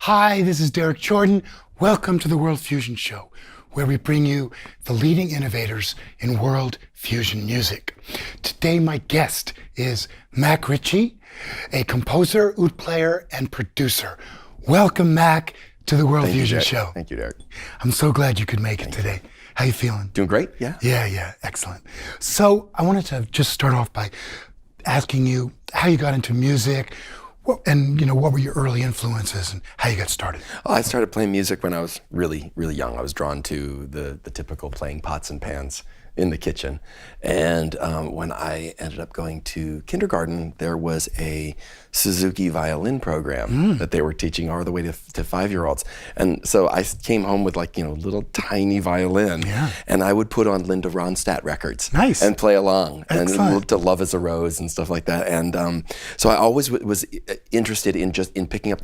Hi, this is Derek Jordan. Welcome to the World Fusion Show, where we bring you the leading innovators in world fusion music. Today, my guest is Mac Ritchey, a composer, oud player, and producer. Welcome, Mac, to the World Fusion Show. Thank you, Derek. I'm so glad you could make it today. How you feeling? Doing great, yeah. Yeah, excellent. So I wanted to just start off by asking you how you got into music, and what were your early influences and how you got started? I started playing music when I was really young. I was drawn to the typical playing pots and pans in the kitchen. And when I ended up going to kindergarten, there was a Suzuki violin program that they were teaching all the way to 5-year-olds. And so I came home with little tiny violin, and I would put on Linda Ronstadt records and play along. Excellent. And to Love is a Rose and stuff like that. And so I always was interested in picking up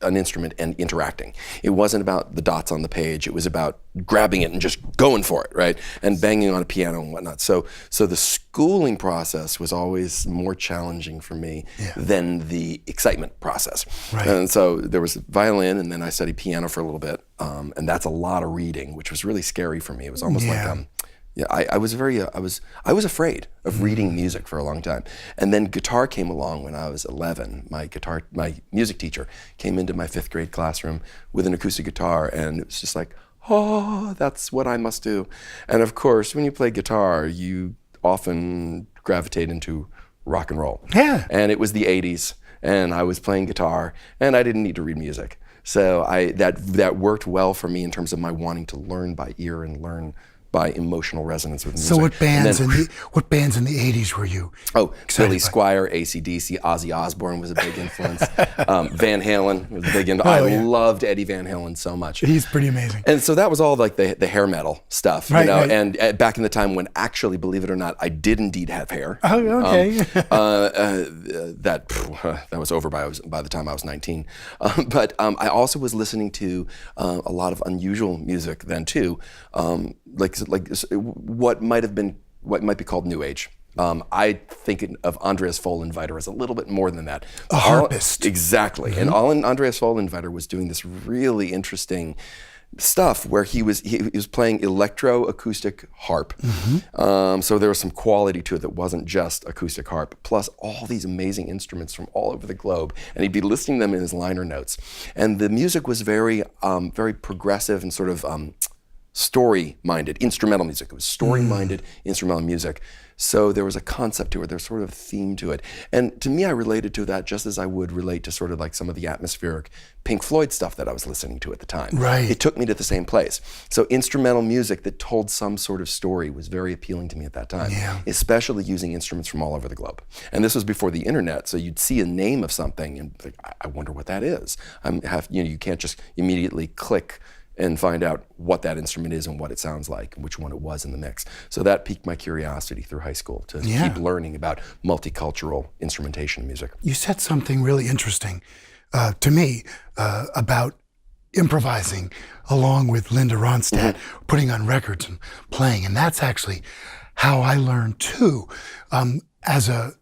an instrument and interacting. It wasn't about the dots on the page. It was about grabbing it and just going for it, right? And banging on a piano and whatnot. So the schooling process was always more challenging for me than the excitement process. Right. And so there was violin, and then I studied piano for a little bit, and that's a lot of reading, which was really scary for me. It was almost like I was afraid of reading music for a long time. And then guitar came along when I was 11. My music teacher came into my 5th grade classroom with an acoustic guitar, and it was just like, oh, that's what I must do. And of course, when you play guitar, you often gravitate into rock and roll. Yeah. And it was the 80s, and I was playing guitar, and I didn't need to read music. So that worked well for me in terms of my wanting to learn by ear and learn by emotional resonance with music. So what bands in the 80s were you? Oh, Billy Squier, AC/DC, Ozzy Osbourne was a big influence. Van Halen was a big influence. I loved Eddie Van Halen so much. He's pretty amazing. And so that was all like the hair metal stuff, right. And back in the time when actually, believe it or not, I did indeed have hair. Oh, okay. That was over by the time I was 19. But I also was listening to a lot of unusual music then too, like what might be called New Age. I think of Andreas Vollenweider as a little bit more than that. A harpist. Exactly. Mm-hmm. And Andreas Vollenweider was doing this really interesting stuff where he was playing electroacoustic harp. Mm-hmm. So there was some quality to it that wasn't just acoustic harp, plus all these amazing instruments from all over the globe. And he'd be listing them in his liner notes. And the music was very progressive and sort of story-minded, instrumental music. It was story-minded instrumental music. So there was a concept to it, there's sort of a theme to it. And to me, I related to that just as I would relate to sort of like some of the atmospheric Pink Floyd stuff that I was listening to at the time. Right. It took me to the same place. So instrumental music that told some sort of story was very appealing to me at that time, especially using instruments from all over the globe. And this was before the internet, so you'd see a name of something and like, I wonder what that is. You can't just immediately click and find out what that instrument is and what it sounds like and which one it was in the mix. So that piqued my curiosity through high school to keep learning about multicultural instrumentation music. You said something really interesting to me about improvising along with Linda Ronstadt, putting on records and playing. And that's actually how I learned too. As a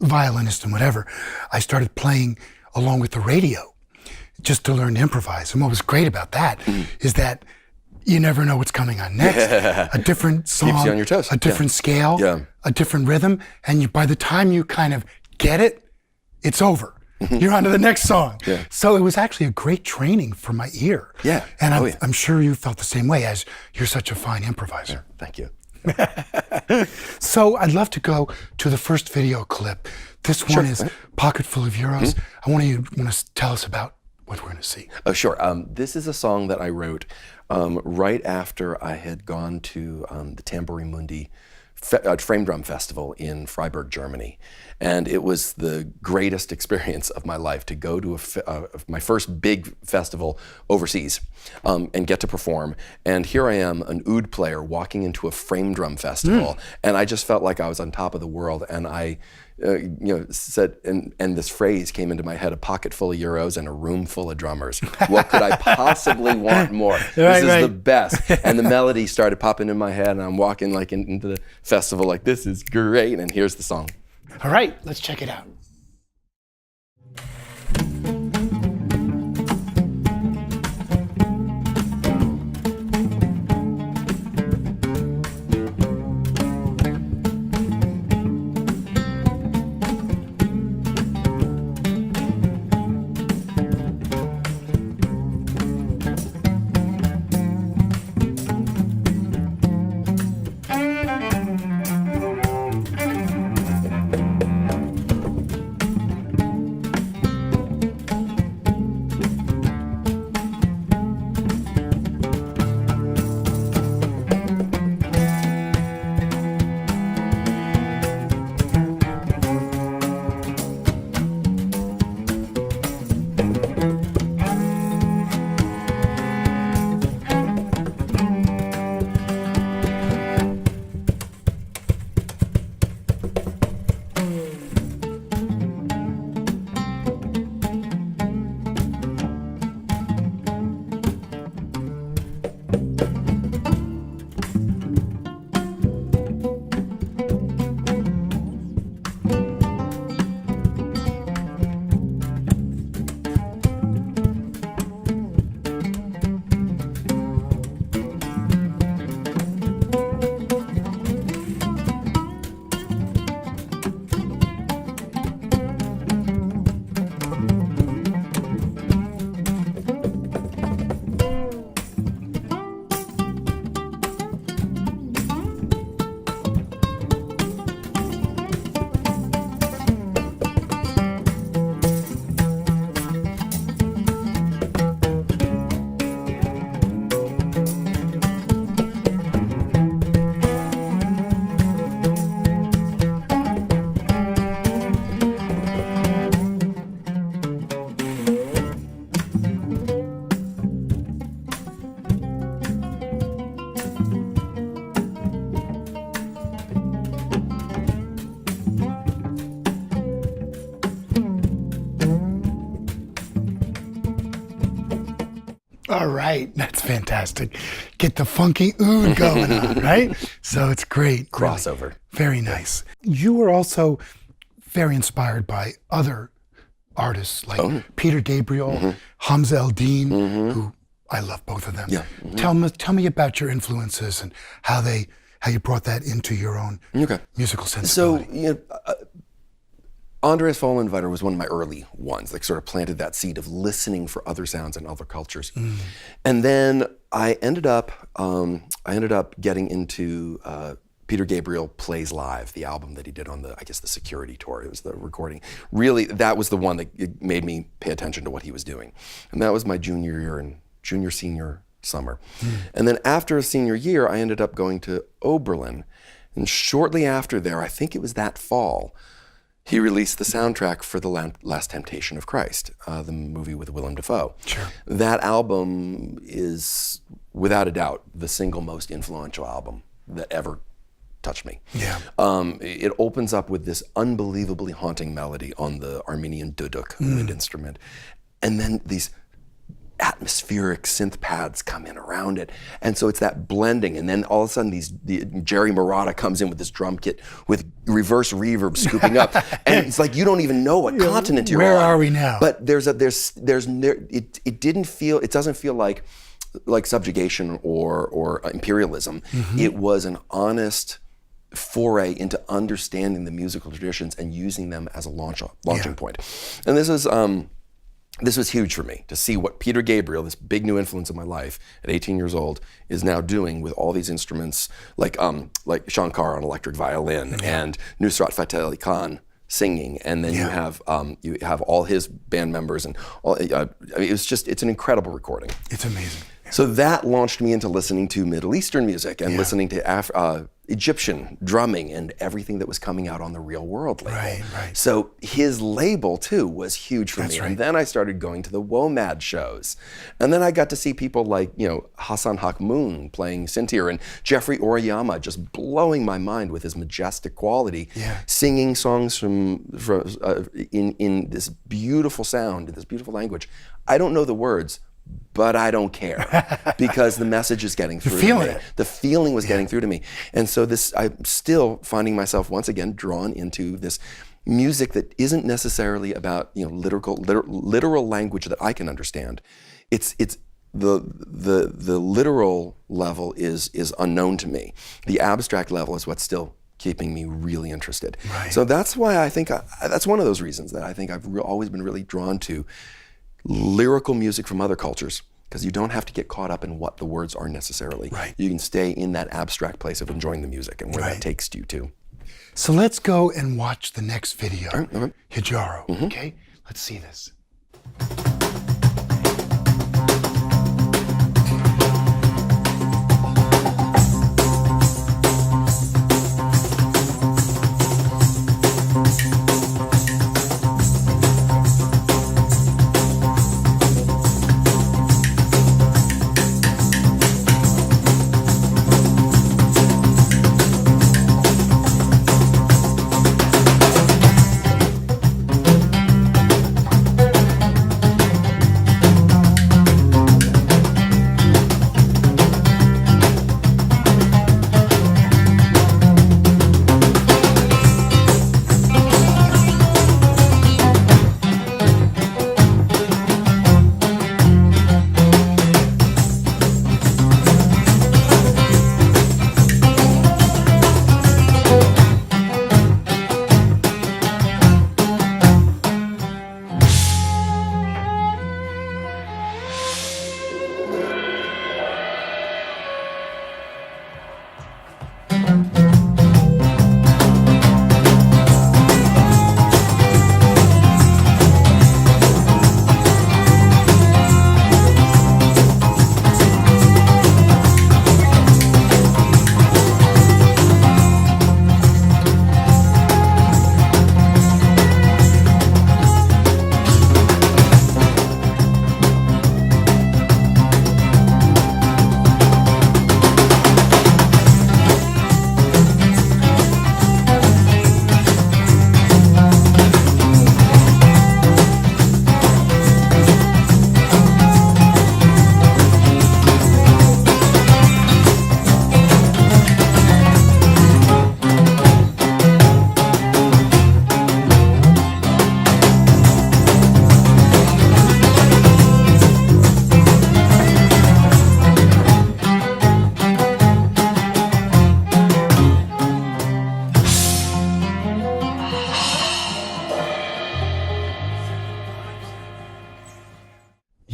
violinist and whatever, I started playing along with the radio, just to learn to improvise. And what was great about that is that you never know what's coming on next. A different song, keeps you on your toes. A different scale, a different rhythm, and by the time you kind of get it, it's over. You're on to the next song. So it was actually a great training for my ear. And I'm sure you felt the same way, as you're such a fine improviser. Thank you. So I'd love to go to the first video clip. This one is Pocketful of Euros. I want to tell us about what we're going to see. Oh, sure. This is a song that I wrote right after I had gone to the Tambourine Mundi Frame Drum Festival in Freiburg, Germany. And it was the greatest experience of my life to go to my first big festival overseas and get to perform. And here I am, an oud player, walking into a frame drum festival. And I just felt like I was on top of the world. And I said, and this phrase came into my head: a pocket full of euros and a room full of drummers. What could I possibly want more? This is the best. And the melody started popping in my head, and I'm walking like into the festival like, this is great. And here's the song. All right, let's check it out. All right, that's fantastic. Get the funky oud going on, right? So it's great. Crossover. Really. Very nice. You were also very inspired by other artists like Peter Gabriel, Hamza El-Din, who I love both of them. Yeah. Tell me about your influences and how you brought that into your own musical sensibility. So, Andreas Vollenweider was one of my early ones, like sort of planted that seed of listening for other sounds and other cultures. And then I ended up getting into Peter Gabriel Plays Live, the album that he did on the Security Tour. It was the recording. Really, that was the one that made me pay attention to what he was doing. And that was my senior summer. And then after a senior year, I ended up going to Oberlin. And shortly after there, I think it was that fall, he released the soundtrack for The Last Temptation of Christ, the movie with Willem Dafoe. Sure. That album is, without a doubt, the single most influential album that ever touched me. Yeah. It opens up with this unbelievably haunting melody on the Armenian duduk wind instrument. And then these atmospheric synth pads come in around it. And so it's that blending. And then all of a sudden Jerry Marotta comes in with this drum kit with reverse reverb scooping up. And it's like, you don't even know what continent you're on. Where are we now? But it doesn't feel like subjugation or imperialism. It was an honest foray into understanding the musical traditions and using them as a launching point. And this was huge for me to see what Peter Gabriel, this big new influence in my life at 18 years old, is now doing with all these instruments like Shankar on electric violin and Nusrat Fateh Ali Khan singing, and then you have all his band members and all. It's an incredible recording. It's amazing. So that launched me into listening to Middle Eastern music and listening to Egyptian drumming and everything that was coming out on the Real World label. Right. So his label too was huge for me. Right. And then I started going to the WOMAD shows. And then I got to see people like, Hassan Hakmoun playing Sintir and Jeffrey Oriyama just blowing my mind with his majestic quality, singing songs in this beautiful sound, in this beautiful language. I don't know the words, but I don't care because the message is getting through to me. The feeling was getting through to me. And so I'm still finding myself once again drawn into this music that isn't necessarily about literal language that I can understand. It's the literal level is unknown to me. The abstract level is what's still keeping me really interested. Right. So that's why I think that's one of those reasons that I think I've always been really drawn to lyrical music from other cultures, because you don't have to get caught up in what the words are necessarily. Right. You can stay in that abstract place of enjoying the music and where that takes you to. So let's go and watch the next video, Okay. Hijaro, okay? Let's see this.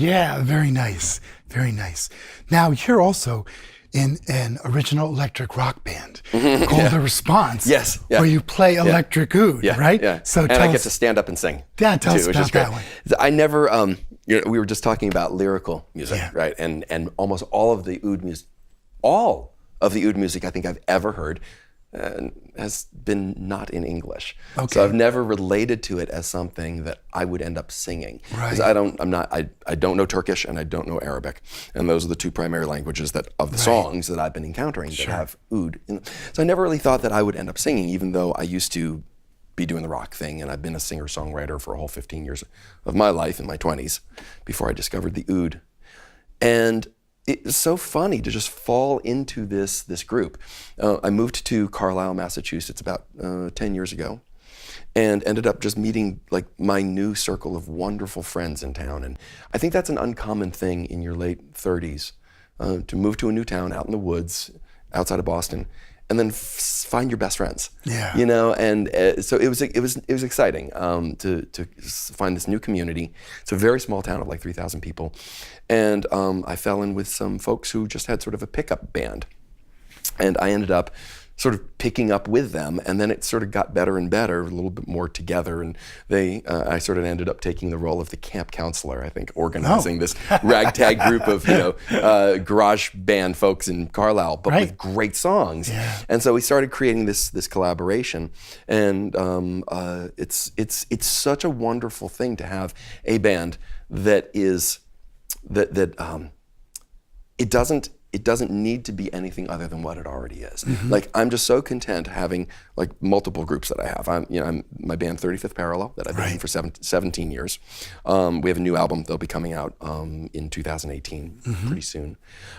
Yeah, very nice. Very nice. Now, you're also in an original electric rock band called The Response. Yes. Yeah. Where you play electric oud, Yeah, right? Yeah. So and I get to stand up and sing. Yeah, tell us which about is great. that one. I never, we were just talking about lyrical music, Yeah. right? And almost all of the oud music I think I've ever heard has been not in English. Okay. So I've never related to it as something that I would end up singing. Right. Because I don't know Turkish and I don't know Arabic. And those are the two primary languages of the songs that I've been encountering that have oud. So I never really thought that I would end up singing, even though I used to be doing the rock thing, and I've been a singer-songwriter for a whole 15 years of my life in my 20s before I discovered the oud. And it was so funny to just fall into this group. I moved to Carlisle, Massachusetts about 10 years ago, and ended up just meeting like my new circle of wonderful friends in town. And I think that's an uncommon thing in your late 30s, to move to a new town out in the woods outside of Boston, and then find your best friends. Yeah. You know, and so it was exciting to find this new community. It's a very small town of like 3,000 people, and I fell in with some folks who just had sort of a pickup band, and I ended up sort of picking up with them, and then it sort of got better and better, a little bit more together, and I sort of ended up taking the role of the camp counselor, I think, organizing this ragtag group of garage band folks in Carlisle, but with great songs. Yeah. And so we started creating this collaboration, and it's such a wonderful thing to have a band that it doesn't need to be anything other than what it already is. Mm-hmm. Like, I'm just so content having like multiple groups that I have. I'm my band 35th Parallel that I've been in for 17 years. We have a new album that'll be coming out in 2018, pretty soon.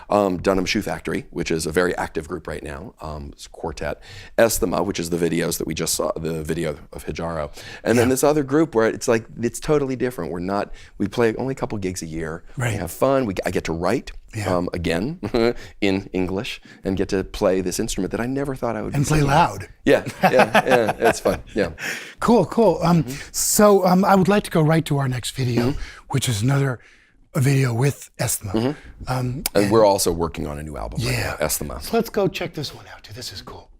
Dunham Shoe Factory, which is a very active group right now. It's a quartet. Esthema, which is the videos that we just saw, the video of Hijaro. And then this other group where it's like, it's totally different. We play only a couple gigs a year. Right. We have fun. I get to write. Again, in English, and get to play this instrument that I never thought I would. And play loud. Yeah, it's fun. Yeah. Cool. So I would like to go right to our next video, which is another video with Esthema. And we're also working on a new album right now, Esthema. So let's go check this one out, too. This is cool.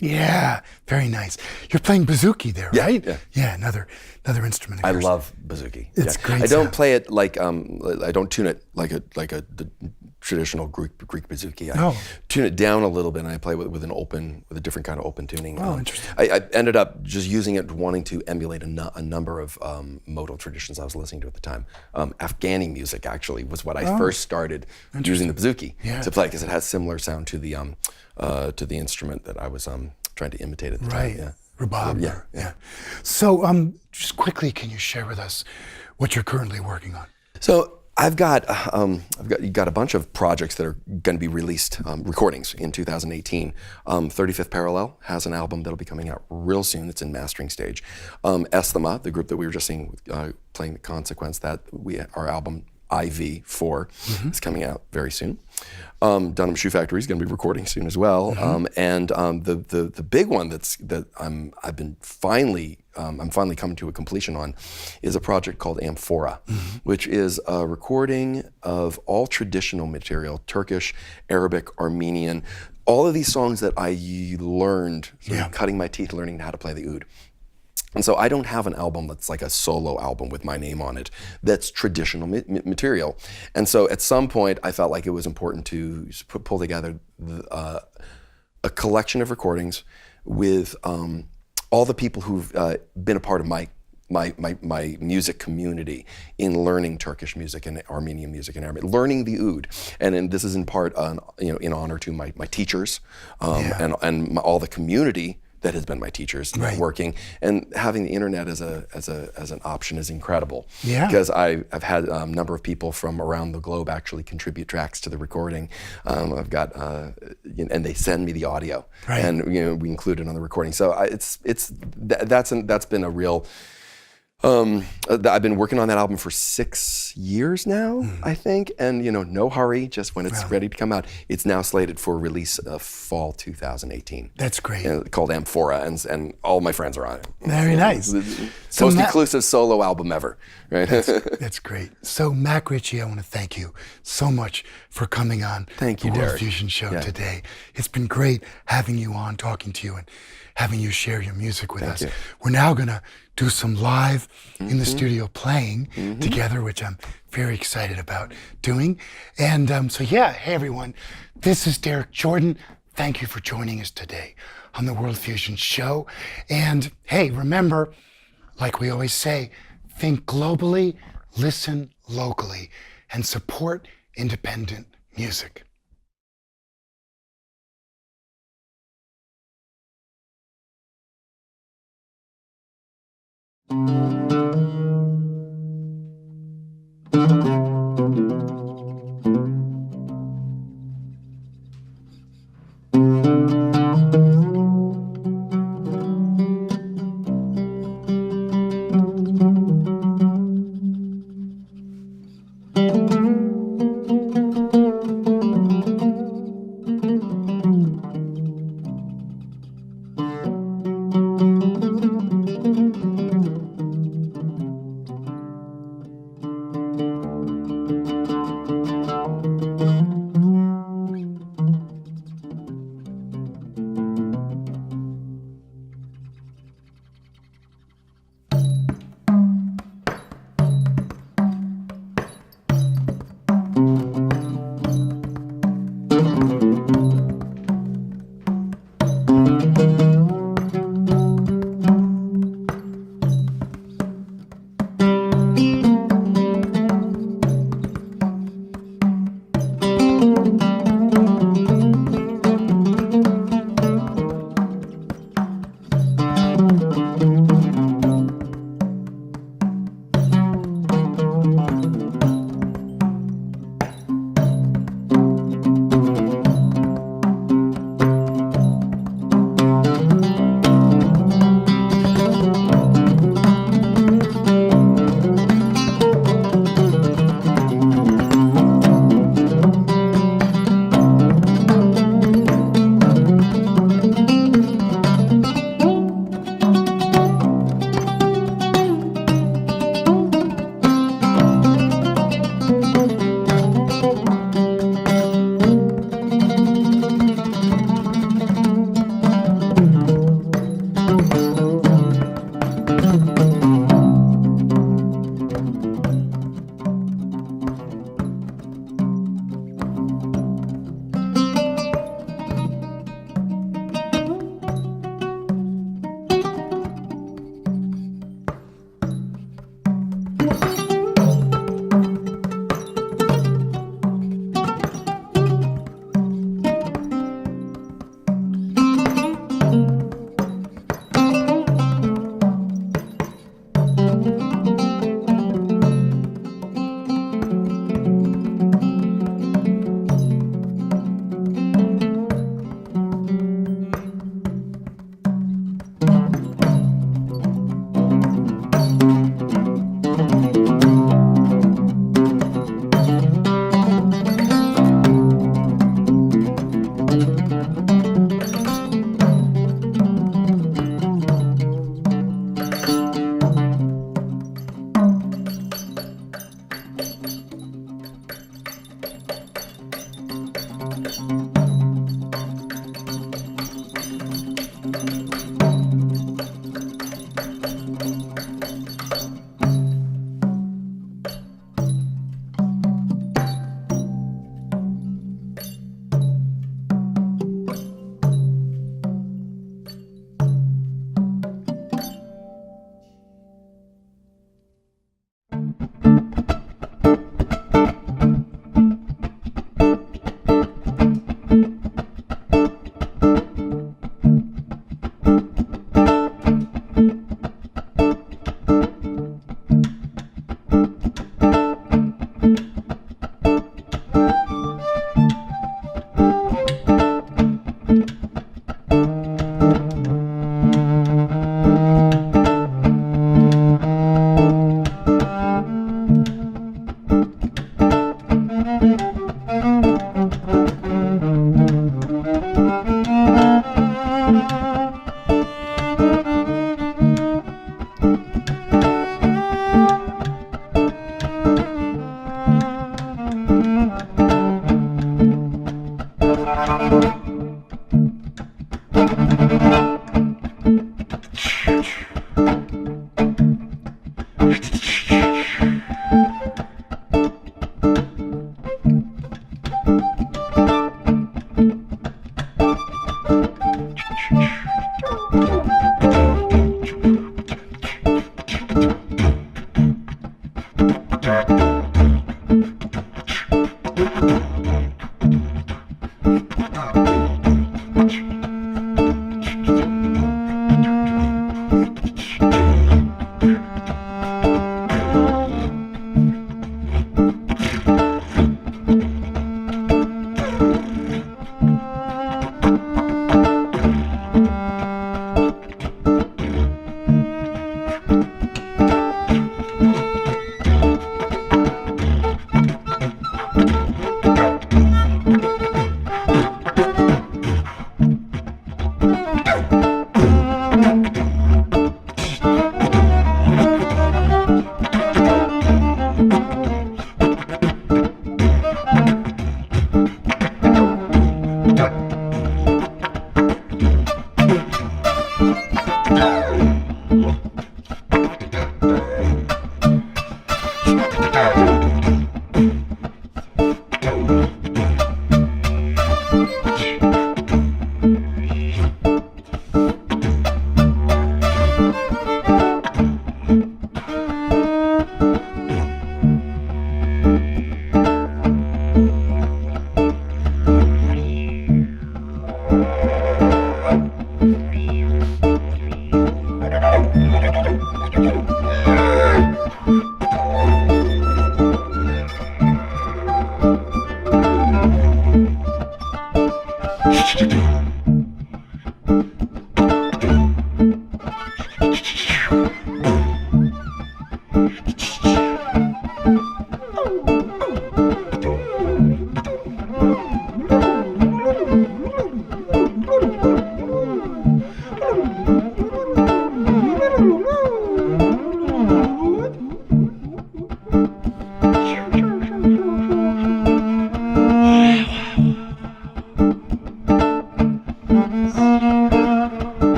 Yeah, very nice. You're playing bouzouki there, right? Yeah, another instrument. I love bouzouki. It's great. I don't play it like I don't tune it the traditional Greek bouzouki. I Oh. tune it down a little bit, and I play with a different kind of open tuning. Oh, interesting. I ended up just using it, wanting to emulate a number of modal traditions I was listening to at the time. Afghani music actually was what I first started using the bouzouki to play, because it has similar sound to the instrument that I was trying to imitate at the time. Yeah. Rabab. Yeah. So, just quickly, can you share with us what you're currently working on? So I've got a bunch of projects that are going to be released, recordings in 2018. 35th Parallel has an album that'll be coming out real soon. It's in mastering stage. Esthema, the group that we were just seeing playing the Consequence, our album IV4 is coming out very soon. Dunham Shoe Factory is going to be recording soon as well. And the big one I'm finally coming to a completion on is a project called Amphora, which is a recording of all traditional material, Turkish, Arabic, Armenian, all of these songs that I learned, cutting my teeth learning how to play the oud. And so I don't have an album that's like a solo album with my name on it that's traditional material. And so at some point I felt like it was important to pull together a collection of recordings with all the people who've been a part of my music community in learning Turkish music and Armenian music and Arabic, learning the oud. And this is in part in honor to my teachers and all the community that has been my teachers working, and having the internet as an option is incredible. Yeah. Because I've had a number of people from around the globe actually contribute tracks to the recording. I've got and they send me the audio, and we include it on the recording. So that's been a real. I've been working on that album for 6 years now, I think, and no hurry, just when it's ready to come out. It's now slated for release fall 2018. That's great. Called Amphora, and all my friends are on it. Very nice. So most inclusive solo album ever, right? That's great. So Mac Ritchey, I want to thank you so much for coming on Thank you, the World Derek. Fusion Show today. It's been great having you on, talking to you, and having you share your music with us. you. We're now going to do some live in the studio playing together, which I'm very excited about doing. And hey everyone, this is Derek Jordan. Thank you for joining us today on the World Fusion Show. And hey, remember, like we always say, think globally, listen locally, and support independent music.